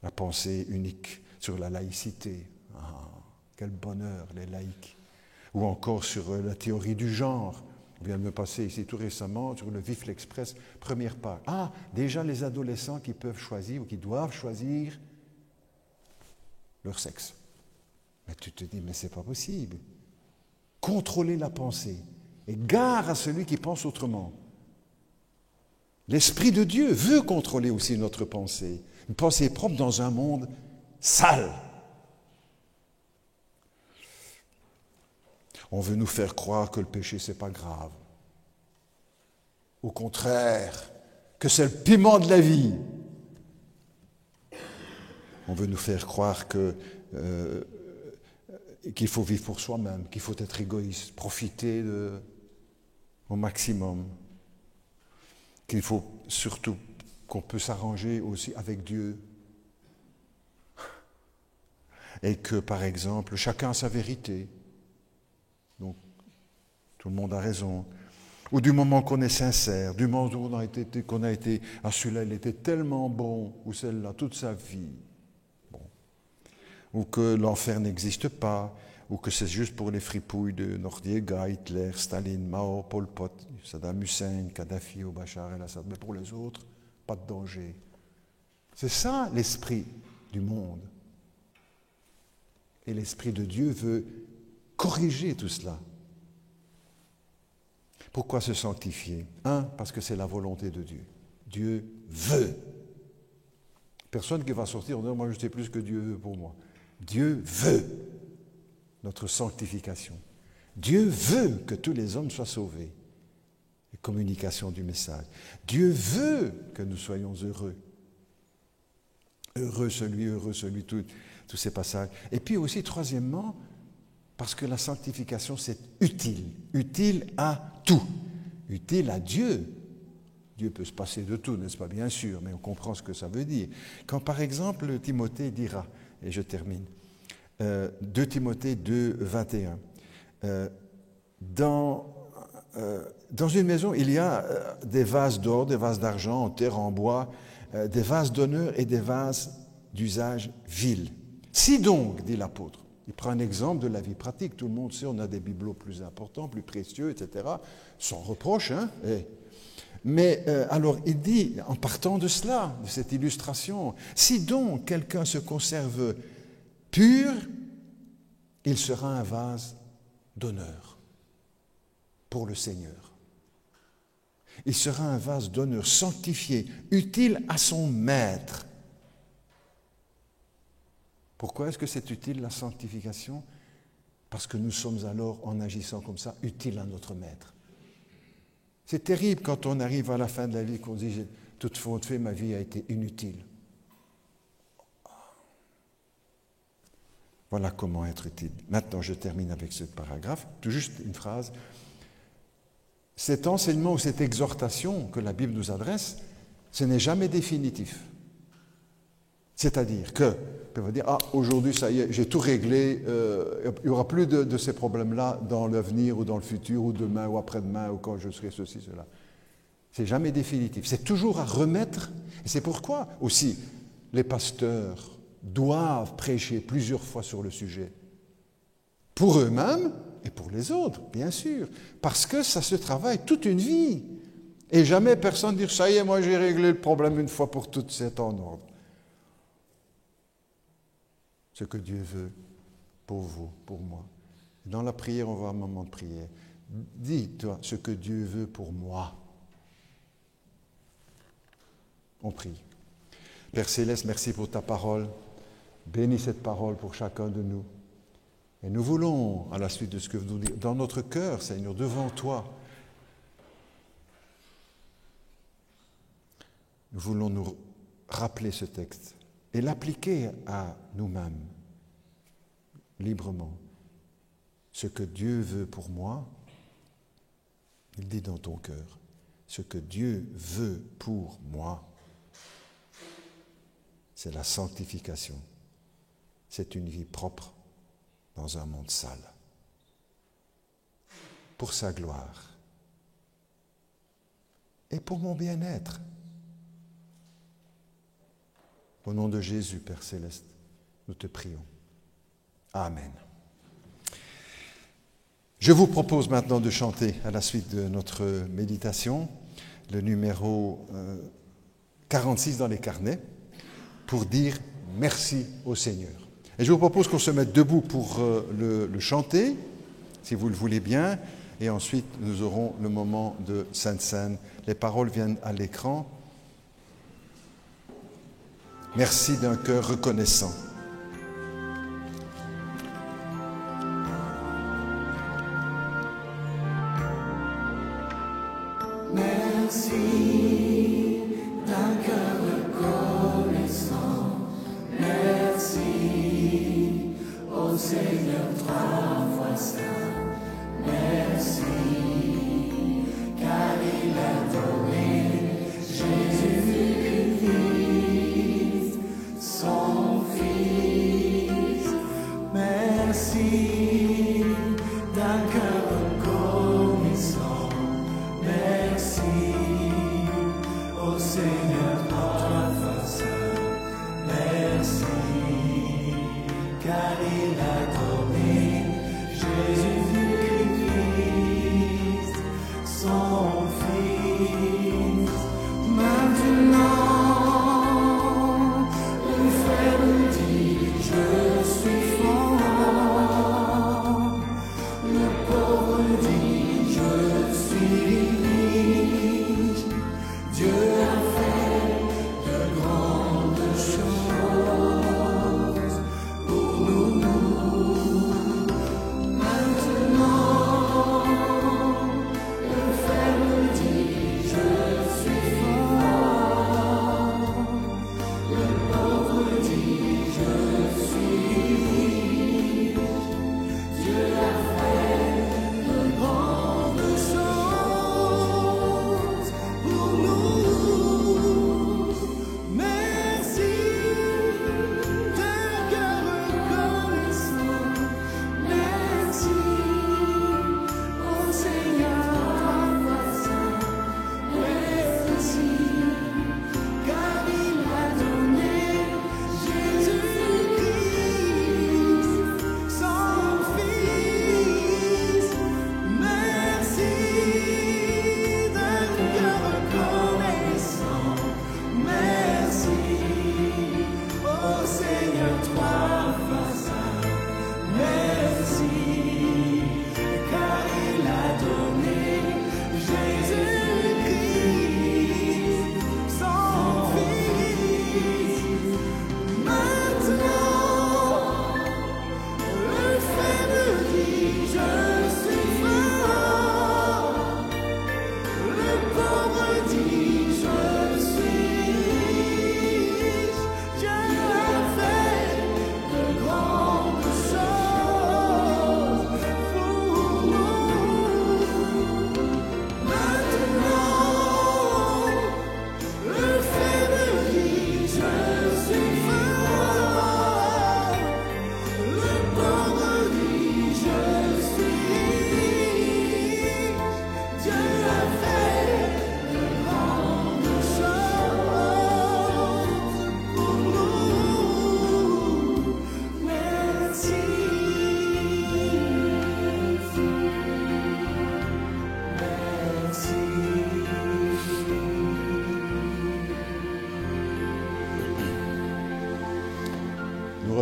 la pensée unique sur la laïcité. Ah, quel bonheur, les laïcs. Ou encore sur la théorie du genre. On vient de me passer ici tout récemment sur le Vif l'Express, première page. Ah, déjà les adolescents qui peuvent choisir ou qui doivent choisir leur sexe. Mais tu te dis, mais c'est pas possible. Contrôler la pensée. Et gare à celui qui pense autrement. L'Esprit de Dieu veut contrôler aussi notre pensée. Une pensée propre dans un monde sale. On veut nous faire croire que le péché, c'est pas grave. Au contraire, que c'est le piment de la vie. On veut nous faire croire qu'il faut vivre pour soi-même, qu'il faut être égoïste, profiter au maximum, qu'il faut surtout qu'on peut s'arranger aussi avec Dieu. Et que, par exemple, chacun a sa vérité. Donc, tout le monde a raison. Ou du moment qu'on est sincère, du moment où qu'on a été, ah celui-là, il était tellement bon, ou celle-là, toute sa vie. Ou que l'enfer n'existe pas, ou que c'est juste pour les fripouilles de Noriega, Hitler, Staline, Mao, Pol Pot, Saddam Hussein, Kadhafi ou Bachar el-Assad, mais pour les autres, pas de danger. C'est ça l'esprit du monde. Et l'Esprit de Dieu veut corriger tout cela. Pourquoi se sanctifier? Parce que c'est la volonté de Dieu. Dieu veut. Personne qui va sortir en disant « moi je sais plus que Dieu veut pour moi ». Dieu veut notre sanctification. Dieu veut que tous les hommes soient sauvés. La communication du message. Dieu veut que nous soyons heureux. Heureux celui, tous ces passages. Et puis aussi, troisièmement, parce que la sanctification, c'est utile. Utile à tout. Utile à Dieu. Dieu peut se passer de tout, n'est-ce pas? Bien sûr, mais on comprend ce que ça veut dire. Quand, par exemple, Timothée dira, et je termine, 2 Timothée 2, 21, dans une maison, il y a des vases d'or, des vases d'argent, en terre, en bois, des vases d'honneur et des vases d'usage vil. Si donc, dit l'apôtre, il prend un exemple de la vie pratique, tout le monde sait, on a des bibelots plus importants, plus précieux, etc., sans reproche, hein. Mais alors, il dit, en partant de cela, de cette illustration, si donc quelqu'un se conserve pur, il sera un vase d'honneur pour le Seigneur. Il sera un vase d'honneur sanctifié, utile à son maître. Pourquoi est-ce que c'est utile la sanctification? Parce que nous sommes alors, en agissant comme ça, utiles à notre maître. C'est terrible quand on arrive à la fin de la vie qu'on dit « toute faute fait, ma vie a été inutile ». Voilà comment être utile. Maintenant, je termine avec ce paragraphe, tout juste une phrase. Cet enseignement ou cette exhortation que la Bible nous adresse, ce n'est jamais définitif. C'est-à-dire que, on va dire, ah, aujourd'hui, ça y est, j'ai tout réglé, il n'y aura plus de ces problèmes-là dans l'avenir ou dans le futur, ou demain ou après-demain, ou quand je serai ceci, cela. C'est jamais définitif. C'est toujours à remettre. Et c'est pourquoi aussi les pasteurs doivent prêcher plusieurs fois sur le sujet. Pour eux-mêmes et pour les autres, bien sûr. Parce que ça se travaille toute une vie. Et jamais personne ne dit, ça y est, moi j'ai réglé le problème une fois pour toutes, c'est en ordre. Ce que Dieu veut pour vous, pour moi. Dans la prière, on va avoir un moment de prière. Dis-toi ce que Dieu veut pour moi. On prie. Père Céleste, merci pour ta parole. Bénis cette parole pour chacun de nous. Et nous voulons, à la suite de ce que vous nous dites, dans notre cœur, Seigneur, devant toi, nous voulons nous rappeler ce texte et l'appliquer à nous-mêmes, librement. Ce que Dieu veut pour moi, il dit dans ton cœur, ce que Dieu veut pour moi, c'est la sanctification. C'est une vie propre dans un monde sale. Pour sa gloire. Et pour mon bien-être. Au nom de Jésus, Père Céleste, nous te prions. Amen. Je vous propose maintenant de chanter à la suite de notre méditation le numéro 46 dans les carnets pour dire merci au Seigneur. Et je vous propose qu'on se mette debout pour le chanter, si vous le voulez bien, et ensuite nous aurons le moment de Sainte Seine. Les paroles viennent à l'écran. Merci d'un cœur reconnaissant. Merci d'un cœur reconnaissant. Merci au Seigneur trois fois saint. Merci car il a donné Jésus-Christ, son Fils. Merci d'un cœur reconnaissant. Merci au Seigneur trois fois saint. Merci car il a donné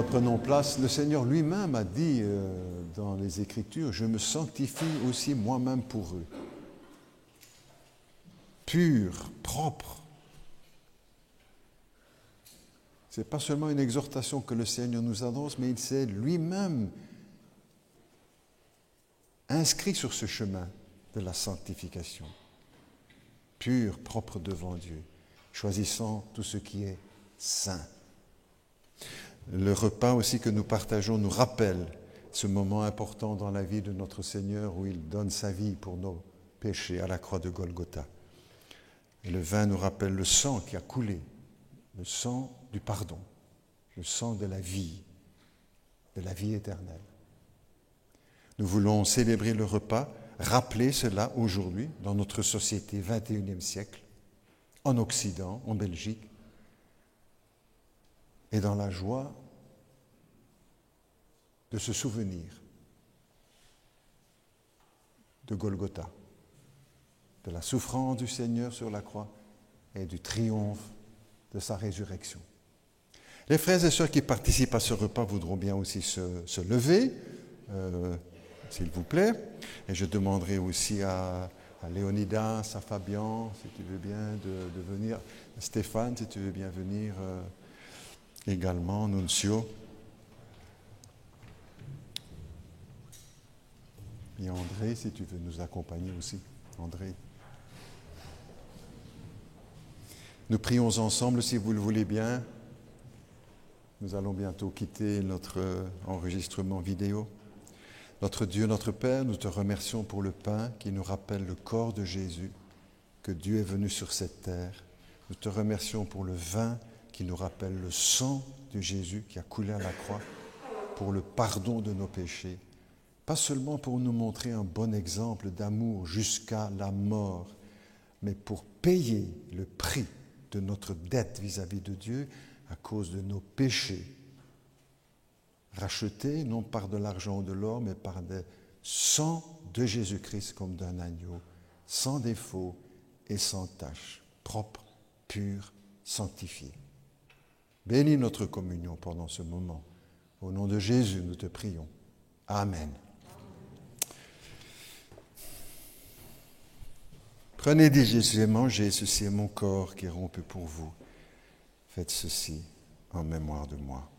Prenons place. Le Seigneur lui-même a dit dans les Écritures, « Je me sanctifie aussi moi-même pour eux. » Pur, propre. Ce n'est pas seulement une exhortation que le Seigneur nous annonce, mais il s'est lui-même inscrit sur ce chemin de la sanctification. Pur, propre devant Dieu, choisissant tout ce qui est saint. Le repas aussi que nous partageons nous rappelle ce moment important dans la vie de notre Seigneur où il donne sa vie pour nos péchés à la croix de Golgotha. Et le vin nous rappelle le sang qui a coulé, le sang du pardon, le sang de la vie éternelle. Nous voulons célébrer le repas, rappeler cela aujourd'hui dans notre société 21e siècle, en Occident, en Belgique, et dans la joie de se souvenir de Golgotha, de la souffrance du Seigneur sur la croix et du triomphe de sa résurrection. Les frères et sœurs qui participent à ce repas voudront bien aussi se lever, s'il vous plaît. Et je demanderai aussi à Léonidas, à Fabian, si tu veux bien, de venir. Stéphane, si tu veux bien venir également, Nunzio. Et André, si tu veux nous accompagner aussi. André. Nous prions ensemble, si vous le voulez bien. Nous allons bientôt quitter notre enregistrement vidéo. Notre Dieu, notre Père, nous te remercions pour le pain qui nous rappelle le corps de Jésus, que Dieu est venu sur cette terre. Nous te remercions pour le vin qui nous rappelle le sang de Jésus qui a coulé à la croix pour le pardon de nos péchés. Pas seulement pour nous montrer un bon exemple d'amour jusqu'à la mort, mais pour payer le prix de notre dette vis-à-vis de Dieu à cause de nos péchés, rachetés non par de l'argent ou de l'or, mais par le sang de Jésus-Christ comme d'un agneau, sans défaut et sans tache, propre, pur, sanctifié. Bénis notre communion pendant ce moment. Au nom de Jésus, nous te prions. Amen. Prenez des Jésus et mangez, ceci est mon corps qui est rompu pour vous. Faites ceci en mémoire de moi.